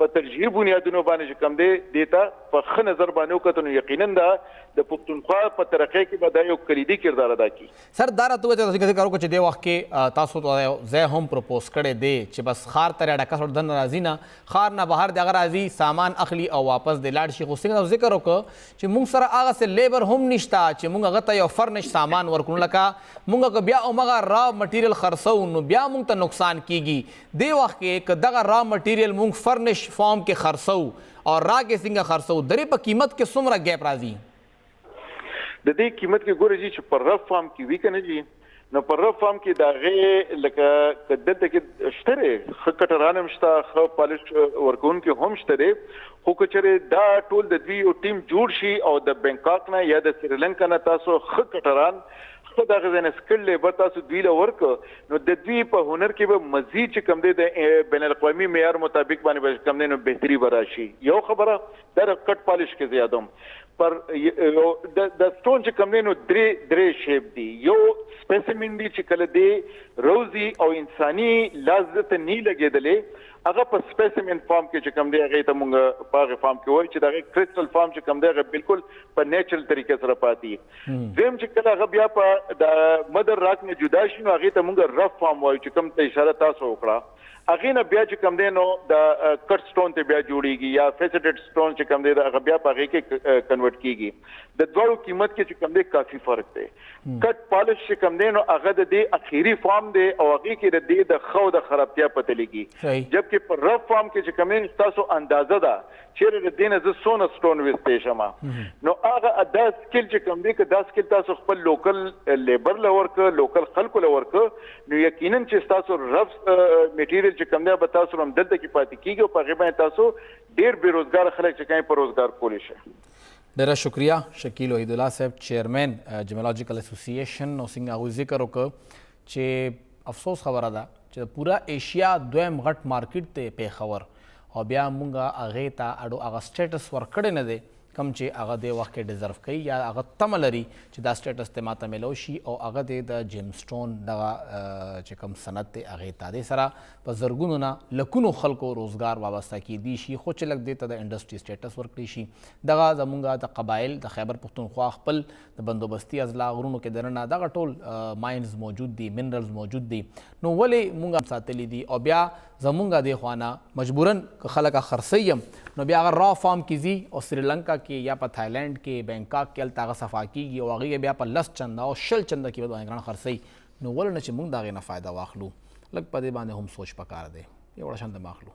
په ترجیح بنیادونو باندې کوم دی دیتا په ښه نظر باندې وکړو یقینا د پښتونخوا په ترقۍ کې به دا یو کلیدي کردار ادا کوي. سر دا راته چې تاسو ذکر وکړو چې د وخت کې تاسو ته زه هم پروپوز کړی دی چې بس خار تر ډکه سره دن راځي نه خار نه بهر د راځي سامان اخلي او واپس د لاړ شي. خو څنګه ذکر وکړو چې موږ سره هغه سه لیبر هم نشته چې موږ هغه ته یو فرنش سامان ورکړو لکه موږ بیا اومغه را مټیریل خرڅو نو بیا موږ ته نقصان کیږي. د وخت کې که دغه را مټیریل موږ فرنش فارم کې خرڅو او را کې څنګه خرڅو درې په قیمت کې څومره ګیپ راځي؟ د دې قیمت کې ګورې چې پر رف فارم کې وی کنه جی نو پر رف فارم کې داغه لکه دلته کې شتره خکټران هم شته خو پالش ورکون کې هم شته خو کچره دا ټول د دوی یو ټیم جوړ شي او د بانکاک نه یا د سریلانکا نه تاسو خکټران خو دا غزنه سکل لیبر تاسو دوی له ورک نو د دوی په هنر کې به مزید چې کم دی د بین الاقوامي معیار مطابق باندې کم دی نو بهتري براشي. یو خبره د کټ پالش کې زیاتوم پر د سټون چې کم دی نو درې شیپ دی یو سپیسیمن دی چې کله دی روزي او انساني لازمت نه لګیدلې هغه په سپیسیمن فارم کې چې کم دی هغه ته مونږ په فارم کې وایي چې دا کریسټل فارم چې کم دی هغه بالکل په نیچرل طریقې سره پاتې زم چې کله هغه بیا په د مدر راک نه جدا شي نو هغه ته مونږ رف فارم وایي چې کم ته اشاره تاسو وکړه هغه نه بیا چې کم دی نو د کټ سټون ته بیا جوړیږي یا فیسټډ سټون چې کم دی هغه بیا په هغه کې کنورټ کیږي. د دوړو قیمت کې چې کم دی کافي فرق دی. کټ پالش چې کم دی نو هغه د دې اخیری فارم دی او هغه کې د دې د خو د خرابتیا پته لګي جبکې پر رف فارم کې چې کم دی تاسو اندازه ده چې د دینه ز سونه سټون وستې شمه نو هغه ادا سکل چې کم دی که دا سکل تاسو خپل لوکل لیبر لورک لوکل خلکو لورک نو یقینا چې تاسو رف میټیریل چې کوم دی به تاسو هم دلته کې پاتې کیږي او په هغه باندې تاسو ډیر بیروزګار خلک چې کوي په روزګار کولی شي. ډیره شکریہ شکیل وحید الله صاحب چیئرمین جیمولوجیکل اسوسییشن نو څنګه هغوی ذکر وکړ چې افسوس خبره ده چې پورا ایشیا دویم غټ مارکیټ دی پیښور او بیا مونږه هغې ته اډو هغه سټیټس ورکړی نه دی کم چې هغه د وخت کې ډیزرو کوي یا هغه تمه لري چې دا سټیټس ته ماته میلو شي او هغه د جیمسټون دغه چې کوم صنعت دی هغې ته دې سره په زرګونو نه لکونو خلکو روزګار وابسته کیدی شي خو چې لږ دې ته د انډسټري سټیټس ورکړی شي. دغه زمونږ د قبایل د خیبر پښتونخوا خپل د بندوبستي اضلاع غرونو کې دننه دغه ټول ماینز موجود دي منرلز موجود دي نو ولې مونږ ساتلی دي او بیا زمونږ د خوانه مجبورن که خلک خرڅیم نو بیا هغه را فارم کې ځي او سریلانکا کې یا په تھایلینډ کې بینکاک کې هلته هغه صفا کیږي او هغې بیا په 10 چنده او 20 چنده کې به باندې ګران خرڅوي نو ولې نه چې موږ د هغې نه فایده واخلو لږ په دې باندې هم سوچ پکار دی یو وړه شانته ماخلو.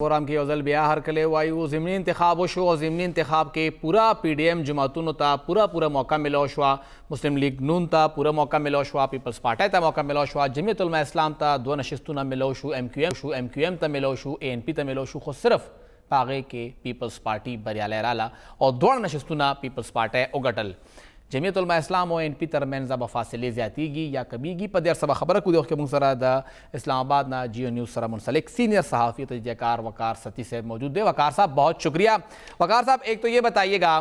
प्रोग्राम की अवजल बिया हर कले वायु ज़िमनी इंतखाब शो और ज़िमनी इंतखाब के पूरा PDM जमातून ता पूरा मौका मिलो शुआ मुस्लिम लीग नून ता पूरा मौका मिलो शुआ पीपल्स पार्टी ता मौका मिलो शुआ जमीयत उलमा इस्लाम ता दो नशिस्तूना मिलो शू MQM ता मिलो शू ANP ता मिलो शू खुद सिर्फ पागे के पीपल्स पार्टी बरियाले राला और दो नशिस्तूना पीपल्स पार्टी उगटल जमीयत उलमा इस्लाम और ANP तरमेन ज़बा फासिले ज़्यादतीगी या कबीगी पदर सबा खबर को के मुंसरा द इस्लामाबाद ना जियो न्यूज़ सरा मुंसलिक सीनियर सहाफ़ी तजयकार वकार सती से मौजूद है। वकार साहब बहुत शुक्रिया। वकार साहब एक तो ये बताइएगा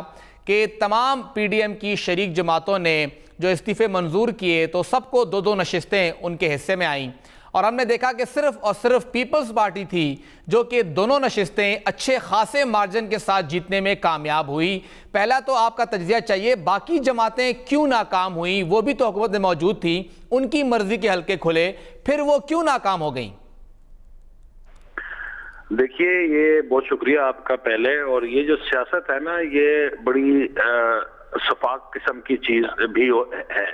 कि तमाम PDM की शरीक जमातों ने जो इस्तीफ़े मंजूर किए तो सबको दो दो नशिस्तें उनके हिस्से में आईं और हमने देखा कि सिर्फ और सिर्फ पीपल्स पार्टी थी जो कि दोनों नशिस्तें अच्छे खासे मार्जिन के साथ जीतने में कामयाब हुई। पहला तो आपका तज्जिया चाहिए बाकी जमातें क्यों नाकाम हुई, वो भी तो हुकूमत में मौजूद थी, उनकी मर्जी के हल्के खुले, फिर वो क्यों नाकाम हो गई? देखिए, ये बहुत शुक्रिया आपका पहले। और ये जो सियासत है ना, ये बड़ी शफाक किस्म की चीज भी है।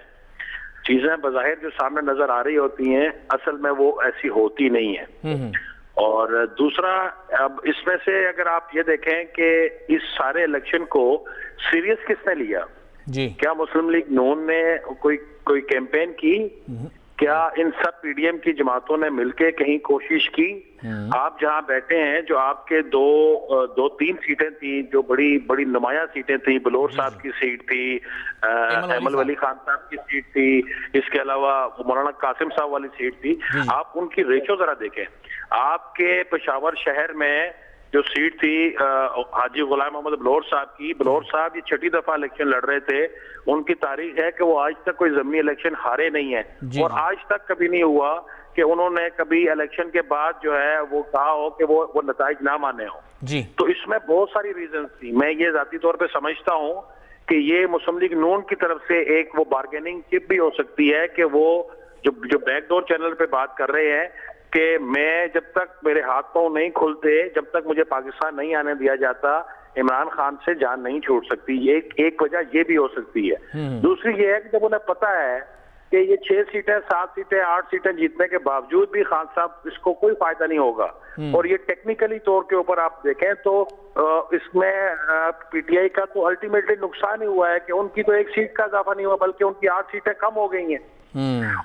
चीजें बज़ाहिर जो सामने नजर आ रही होती हैं, असल में वो ऐसी होती नहीं है। और दूसरा, अब इसमें से अगर आप ये देखें कि इस सारे इलेक्शन को सीरियस किसने लिया जी? क्या मुस्लिम लीग नून ने कोई कैंपेन की? क्या इन सब PDM की जमातों ने मिलके कहीं कोशिश की? आप जहां बैठे हैं, जो आपके दो तीन सीटें थी जो बड़ी नुमाया सीटें थी, बलोर साहब की सीट थी, अहमद वली खान साहब की सीट थी, इसके अलावा मौलाना कासिम साहब वाली सीट थी। आप उनकी रेशो जरा देखें। आपके पेशावर शहर में जो सीट थी हाजी गुलाम मोहम्मद बलोर साहब की, बलोर साहब ये छठी दफा इलेक्शन लड़ रहे थे। उनकी तारीख है कि वो आज तक कोई ज़मीनी इलेक्शन हारे नहीं है और आज तक कभी नहीं हुआ कि उन्होंने कभी इलेक्शन के बाद जो है वो कहा हो कि वो नताइज ना माने हो जी। तो इसमें बहुत सारी रीजन थी। मैं ये जाती तौर पे समझता हूँ कि ये मुस्लिम लीग नून की तरफ से एक वो बार्गेनिंग चिप भी हो सकती है कि वो जो बैकडोर चैनल पे बात कर रहे हैं कि मैं जब तक मेरे हाथ पांव नहीं खुलते, जब तक मुझे पाकिस्तान नहीं आने दिया जाता, इमरान खान से जान नहीं छूट सकती। एक वजह ये भी हो सकती है। दूसरी ये है कि जब उन्हें पता है कि ये 6 सीटें 7 सीटें 8 सीटें जीतने के बावजूद भी खान साहब इसको कोई फायदा नहीं होगा और ये टेक्निकली तौर के ऊपर आप देखें तो इसमें PTI का तो अल्टीमेटली नुकसान ही हुआ है कि उनकी तो 1 सीट का इजाफा नहीं हुआ बल्कि उनकी 8 सीटें कम हो गई हैं।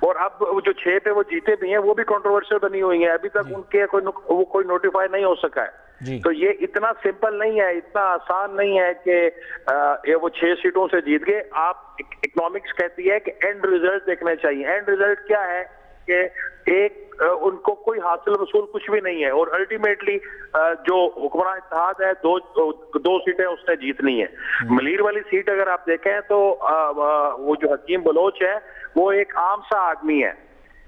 और अब जो 6 पे वो जीते भी हैं वो भी कंट्रोवर्शियल बनी हुई हैं। अभी तक उनके कोई नोटिफाई नहीं हो सका है। तो ये इतना सिंपल नहीं है, इतना आसान नहीं है कि ये वो 6 सीटों से जीत गए। आप इकोनॉमिक्स कहती है कि एंड रिजल्ट देखने चाहिए। एंड रिजल्ट क्या है कि उनको कोई हासिल वसूल कुछ भी नहीं है और अल्टीमेटली जो हुक्मरान इत्तेहाद है दो सीटें उसने जीतनी है। मलीर वाली सीट अगर आप देखें तो वो जो हकीम बलोच है वो एक आम सा आदमी है,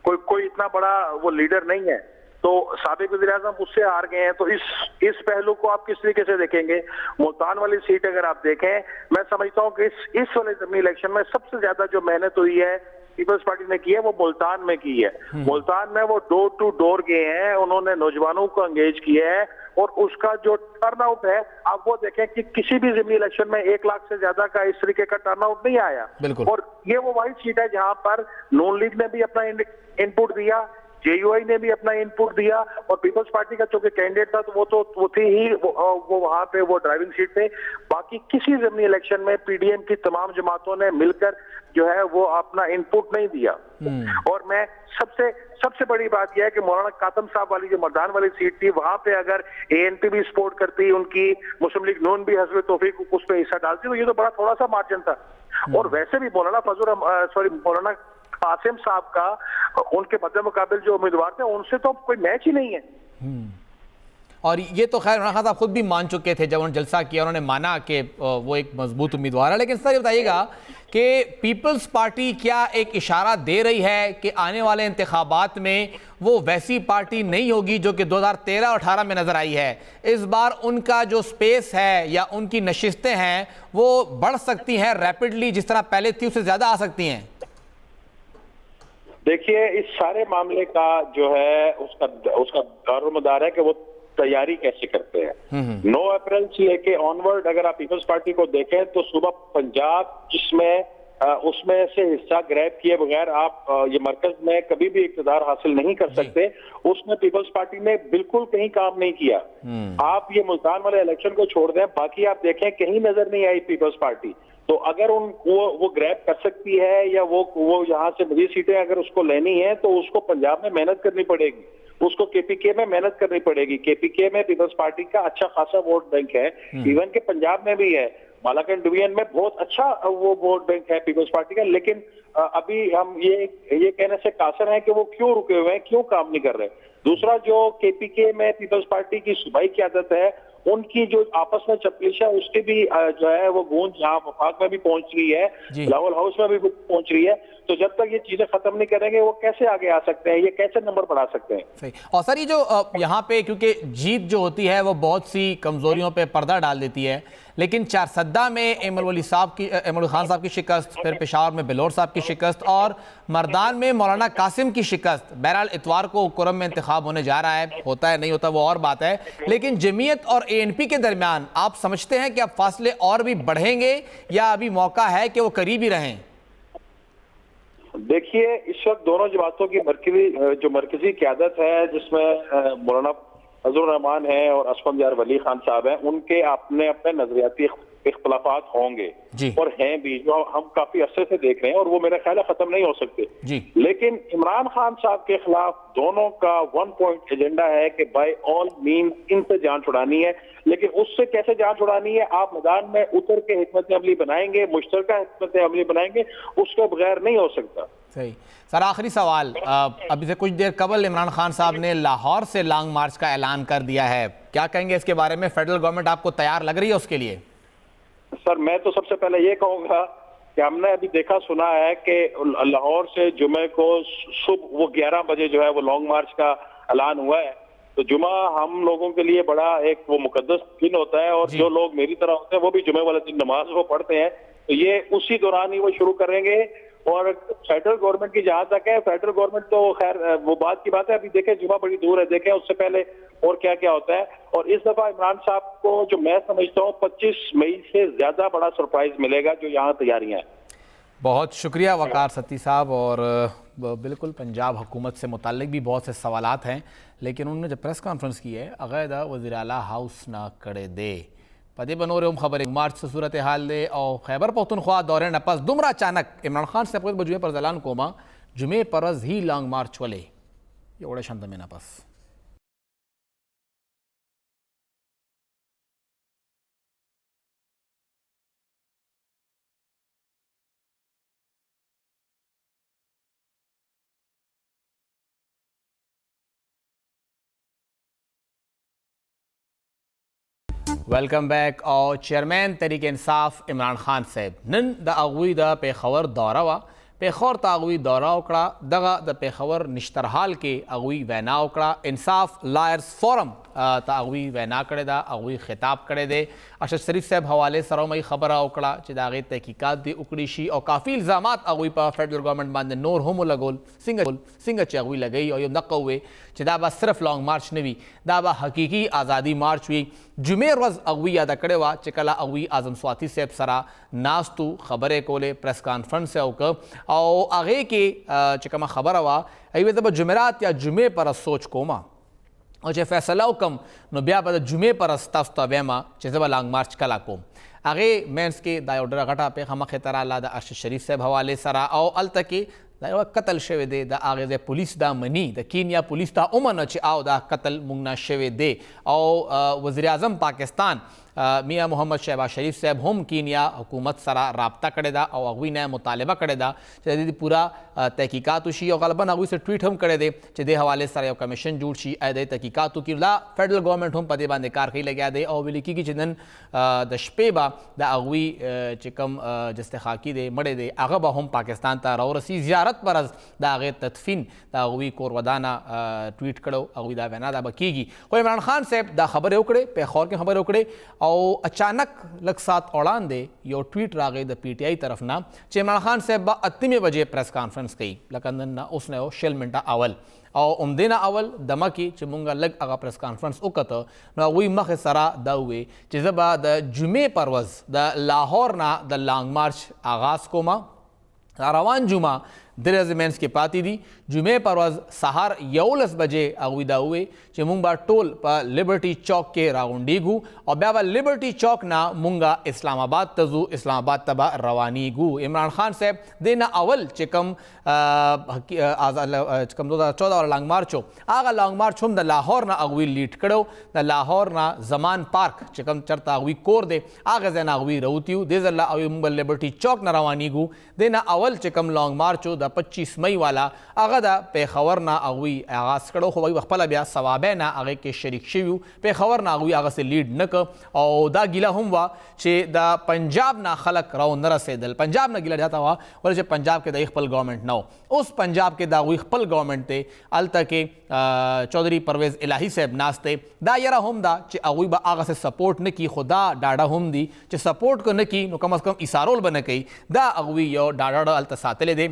कोई इतना बड़ा वो लीडर नहीं है। तो साबिक वज़ीर-ए-आज़म उससे हार गए हैं। तो इस पहलू को आप किस तरीके से देखेंगे? मुल्तान वाली सीट अगर आप देखें, मैं समझता हूँ कि इस वाले ज़मीनी इलेक्शन में सबसे ज्यादा जो मेहनत हुई है पीपल्स पार्टी ने की है वो मुल्तान में की है। मुल्तान में वो डोर टू डोर गए हैं, उन्होंने नौजवानों को एंगेज किया है और उसका जो टर्नआउट है आप वो देखें कि किसी भी ज़मीनी इलेक्शन में 1 लाख से ज्यादा का इस तरीके का टर्नआउट नहीं आया। और ये वो वाही सीट है जहां पर नून लीग ने भी अपना इनपुट दिया, JUI ने भी अपना इनपुट दिया और पीपल्स पार्टी का चूंकि कैंडिडेट था तो वो थी ही वो वहां पे वो ड्राइविंग सीट पे। बाकी किसी ज़मीनी इलेक्शन में PDM की तमाम जमातों ने मिलकर जो है वो अपना इनपुट नहीं दिया। और मैं सबसे बड़ी बात यह है कि मौलाना कासिम साहब वाली जो मर्दान वाली सीट थी वहां पे अगर ANP भी सपोर्ट करती, उनकी मुस्लिम लीग नून भी हस्ब तौफीक उस पर हिस्सा डालती तो ये तो बड़ा थोड़ा सा मार्जिन था। और वैसे भी मौलाना कासिम साहब का उनके मद्दे मुकाबिल जो उम्मीदवार थे उनसे तो कोई मैच ही नहीं है। और ये तो खैर इमरान खान साहब खुद भी मान चुके थे, जब उन्होंने जलसा किया उन्होंने माना कि वो एक मजबूत उम्मीदवार है। लेकिन सर ये बताइएगा कि पीपल्स पार्टी क्या एक इशारा दे रही है कि आने वाले इंतखाबात में वो वैसी पार्टी नहीं होगी जो कि 2013 और 18 में नजर आई है? इस बार उनका जो स्पेस है या उनकी नशिस्तें हैं वो बढ़ सकती हैं रैपिडली, जिस तरह पहले थी उससे ज्यादा आ सकती हैं? देखिए, इस सारे मामले का जो है उसका दारोमदार है कि वो तैयारी कैसे करते हैं। 9 अप्रैल से लेके ऑनवर्ड अगर आप पीपल्स पार्टी को देखें तो सुबह पंजाब जिसमें उसमें से हिस्सा ग्रैब किए बगैर आप ये मरकज में कभी भी इक़्तिदार हासिल नहीं कर सकते। उसमें पीपल्स पार्टी ने बिल्कुल कहीं काम नहीं किया। आप ये मुल्तान वाले इलेक्शन को छोड़ दें, बाकी आप देखें कहीं नजर नहीं आई पीपल्स पार्टी। तो अगर वो ग्रैब कर सकती है या वो यहाँ से मजीद सीटें अगर उसको लेनी है तो उसको पंजाब में मेहनत करनी पड़ेगी, उसको केपीके में मेहनत करनी पड़ेगी। केपीके में पीपल्स पार्टी का अच्छा खासा वोट बैंक है, इवन के पंजाब में भी है, मालाकंड डिवीजन में बहुत अच्छा वो वोट बैंक है पीपल्स पार्टी का। लेकिन अभी हम ये कहने से कासर हैं कि वो क्यों रुके हुए हैं, क्यों काम नहीं कर रहे। दूसरा, जो केपीके में पीपल्स पार्टी की सूबाई क़यादत है, उनकी जो आपस में चपलिश है उसकी भी जो है वो गूंज यहाँ वफाक में भी पहुंच रही है, बिलावल हाउस में भी पहुंच रही है। तो जब तक ये चीजें खत्म नहीं करेंगे वो कैसे आगे आ सकते हैं, ये कैसे नंबर बढ़ा सकते हैं। सही। और सर, ये जो यहाँ पे क्योंकि जीत जो होती है वो बहुत सी कमजोरियों पे पर्दा डाल देती है, लेकिन चारसद्दा में इमरुल खान साहब की शिकस्त, फिर पेशावर में बिलोर साहब की शिकस्त और मर्दान में मौलाना कासिम की शिकस्त। बहरहाल इतवार को कुरम में इंतखाब होने जा रहा है, होता है नहीं होता वो और बात है, लेकिन जमीयत और एएनपी के दरमियान आप समझते हैं कि अब फासले और भी बढ़ेंगे या अभी मौका है कि वो करीब ही रहें? देखिए, इस वक्त दोनों जमातों की मरकजी क़यादत है, जिसमें मौलाना फजल रहमान है और असफंद यार वली खान साहब हैं, उनके अपने अपने नजरियाती इख्तलाफात होंगे और हैं भी, जो हम काफी अरसे से देख रहे हैं और वो मेरा ख्याल है खत्म नहीं हो सकते। लेकिन इमरान खान साहब के खिलाफ दोनों का 1 पॉइंट एजेंडा है कि बाय ऑल मीन्स इनसे जान छुड़ानी है। लेकिन उससे कैसे जान छुड़ानी है, आप मैदान में उतर के हिकमत अमली बनाएंगे, मुश्तरका हिकमत अमली बनाएंगे, उसके बगैर नहीं हो सकता। सही। सर, आखिरी सवाल, अभी से कुछ देर कबल इमरान खान साहब ने लाहौर से लॉन्ग मार्च का ऐलान कर दिया है, क्या कहेंगे इसके बारे में? फेडरल गवर्नमेंट आपको तैयार लग रही है उसके लिए? सर, मैं तो सबसे पहले ये कहूंगा कि हमने अभी देखा सुना है कि लाहौर से जुमे को सुबह वो 11 बजे जो है वो लॉन्ग मार्च का ऐलान हुआ है। तो जुमा हम लोगों के लिए बड़ा एक वो मुकद्दस दिन होता है और जो लोग मेरी तरह होते हैं वो भी जुमे वाले दिन नमाज वो पढ़ते हैं, तो ये उसी दौरान ही वो शुरू करेंगे। और फेडरल गवर्नमेंट की जहां तक है, फेडरल गवर्नमेंट तो खैर वो बात की बात है, अभी देखें जुमा बड़ी दूर है, देखें उससे पहले और क्या क्या होता है। और इस दफा इमरान साहब को जो मैं समझता हूँ 25 मई से ज्यादा बड़ा सरप्राइज मिलेगा, जो यहाँ तैयारियां हैं। बहुत शुक्रिया वकार सत्ती साहब। और बिल्कुल पंजाब हुकूमत से मुताल्लिक भी बहुत से सवालात हैं, लेकिन उन्होंने जब प्रेस कॉन्फ्रेंस की है अगैदा वज़ीर आला हाउस ना करे दे पदे बनोरे खबर मार्च से सूरत हाल दे और खैबर पख्तूनख्वा दौरे नपस दुमरा अचानक इमरान खान से जुमे पर जलान कोमा जुमे परज ही लॉन्ग मार्च वाले ये ओडे शांत में नपस। Welcome back. और चेयरमैन तहरीक इंसाफ इमरान खान साहब नन द अगुई द पेखवर दौरा वा पेखवर ता अगुई दौरा उकड़ा दगा द पेखवर निश्तरहाल के अगुई वैना उकड़ा इंसाफ लायर्स फोरम ता अगुई वैना करे दा अगुई खिताब करे दे अरशद शरीफ साहब हवाले सरोमई खबर उकड़ा चिदागे तहकीकात दी उकड़ी शी और काफ़ी इल्ज़ामात अगुई पर फेडरल गवर्नमेंट बांधे नोर होमो लगोल सिंग चे अगुई लगई और यो नक हुए चिदाबा सिर्फ लॉन्ग मार्च ने भी दाबा हकीकी आज़ादी मार्च हुई जुमे रोज़ अगुई यादा करे वा चिकला अगुई आज़म स्वाति साहब सरा नास्तु खबरें कोले प्रेस कॉन्फ्रेंस से होकर और आगे के चिकमा खबर हुआ अवे जब जुमेरात या जुमे पर सोच कोमा और चे फैसला कम नो ब्या बद जुमे पर अस्ता वेमा चे जब लॉन्ग मार्च कला को आगे मेंस के दायोडरा घटा पे खमा खतरा ला द अरशद शरीफ साहब हवाले सरा और अल तक कतल शवे दे द आगे दे पुलिस दा मनी द कीनिया पुलिस दा उमन चे आओ दा कतल मुंगना शवे दे और वज़ीर आज़म पाकिस्तान मियाँ मोहम्मद शहबाज शरीफ साहब हम कीनिया हुकूमत सरा राब्ता करे दा और अगुई ने मुतालबा करे दा चे पूरा तहकीकात उशी और गलबन अगुई से ट्वीट हम करे दे चे दे हवाले सर यो कमीशन जुड़ शी ऐदे तहकीकात की ला फेडरल गवर्नमेंट हम पदे बांधे कारखी लगे दे और विलिकी की चिदन दशपेबा द अगुई चिकम जस्ते खाकी दे मड़े दे आगबा हम पाकिस्तान ता और रसी ज़ियारत पर द आगे तदफीन द अगुई कोरवदाना ट्वीट करो अगुई दा वैना दा बकीगी कोई इमरान खान साहब दा खबर उकड़े पेखौर के खबर उकड़े और अचानक लग साथ औड़ान दे यो ट्वीट रागे द पीटीआई तरफ ना चे इमरान खान साहब बा 8 बजे प्रेस कॉन्फ्रेंस कही लकंदन ना उसने वो शेल मिनटा अवल और उमदेना अवल दमा की चिमुंगा लग आगा प्रेस कॉन्फ्रेंस उकत ना वही मख सरा दे चिजबा द जुमे परवज द लाहौर ना द लॉन्ग मार्च आगाज कोमा روان جمعه د رزمنس کې پاتې دي جمعې پر ورځ سهار 11 بجې هغوی دا ووی چې مونږ به ټول په لیبرټي چوک کې راغونډېږو او بیا به لیبرټي چوک نه مونږ اسلام آباد ته ځو اسلام آباد ته به روانېږو عمران خان صاحب دې نه اول چې کوم 2014 والا لانګ مارچ و هغه لانګ مارچ هم د لاهور نه هغوی لیډ کړو د لاهور نه زمان پارک چې کوم چېرته هغوی کور دی هغه ځای نه هغوی راوتي وو دې ځل مونږ به لیبرټي چوک نه روانېږو دې نه اول چې کوم لانګ مارچ و د 25 مئی والا هغه د پیښور نه هغوی آغاز کړو خو هغوی خپله بیا ثوابۍ نه هغې کې شریک شوي وو پیښور نه هغوی هغسې لیډ نه که او دا ګیله هم وه چې د پنجاب نه خلک راونه رسېدل پنجاب نه ګیله زیاته وه ولې چې پنجاب کې د خپل ګورنمنټ نه و اوس پنجاب کې د هغوی خپل ګورنمنټ دی هلته کې چودھری پرویز الهي صاحب ناست دی دا یره هم ده چې هغوی به هغسې سپورټ نه کي خو دا ډاډه هم دي چې سپورټ که نه کي نو کم از کم ایسارول به نه کوي دا هغوی یو ډاډه هلته ساتلی دی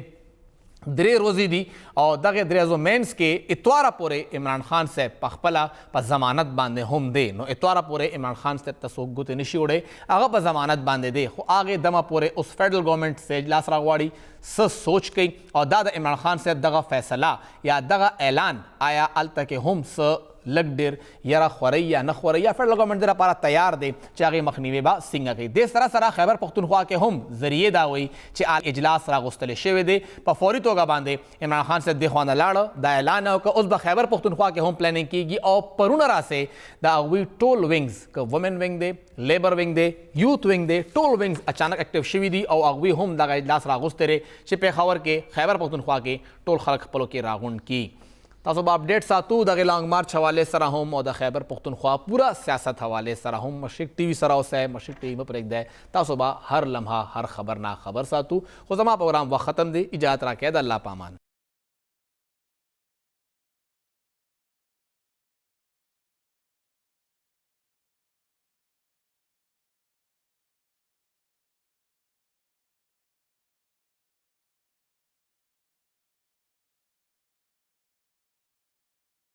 3 ورځې دي او دغه 3 ورځو مینس کې اتواره پورې عمران خان صاحب په خپله په ضمانت باندې هم دی نو اتواره پورې عمران خان صاحب ته څوک ګوتې نشي وړی هغه په ضمانت باندې دی خو هغې دمه پورې اوس فیډرل ګورنمنټ څه اجلاس راغواړي څه سوچ کوي او دا د عمران خان صاحب دغه فیصله یا دغه اعلان آیا هلته کې هم څه لږ ډېر یاره خورئ یا نه خورئ یا فیډرل ګورنمنټ د لپاره تیار دی چې هغې مخنیوي به څنګه کوي دې سره سره خیبر پښتونخوا کې هم ذریعې دا وایي چې اجلاس راغوښتلی شوی دی په فوري توګه باندې عمران خان صاحب دې خوا نه لاړه دا اعلان وکړه اوس به خیبر پښتونخوا کې هم پلانینګ کېږي او پرونه راسې د هغوی ټول وینګز که وومن وینګ دی لیبر وینګ دی یوت وینګ دی ټول وینګز اچانک اکټیو شوي دي او هغوی هم دغه اجلاس راغوښتی دی چې پیښور کې خیبر پښتونخوا کې ټول خلک خپلو کې راغونډ کړي تاسو به اپډیټ ساتو دغه لانګ مارچ حوالې سره هم او د خیبر پښتونخوا پوره سیاست حوالې سره هم مشرق ټي وي سره اوسئ مشرق ټي وي مه پرېږدئ تاسو به هر لمحه هر خبر نه خبر ساتو خو زما پروګرام وخت ختم دی اجازت راکړئ د الله په امان